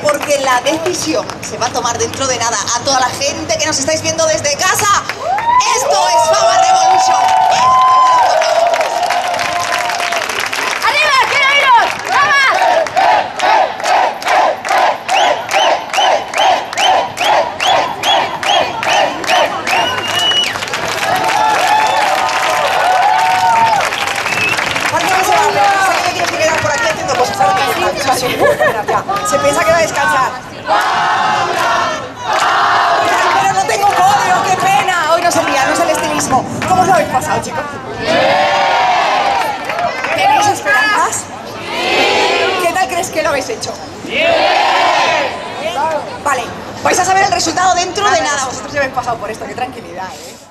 Porque la decisión se va a tomar dentro de nada. A toda la gente que nos estáis viendo desde casa, esto es Fama Revolution. ¡Arriba! ¡Quiero iros! ¡Vamos! Tienes que quedar por aquí haciendo cosas. Se piensa que va a descansar. Pero no tengo código, qué pena. Hoy no es el día, no es el estilismo. ¿Cómo os lo habéis pasado, chicos? ¿Tenéis esperanzas? ¿Qué tal crees que lo habéis hecho? Vale, vais a saber el resultado dentro de nada. Vosotros ya habéis pasado por esto, qué tranquilidad, ¿eh?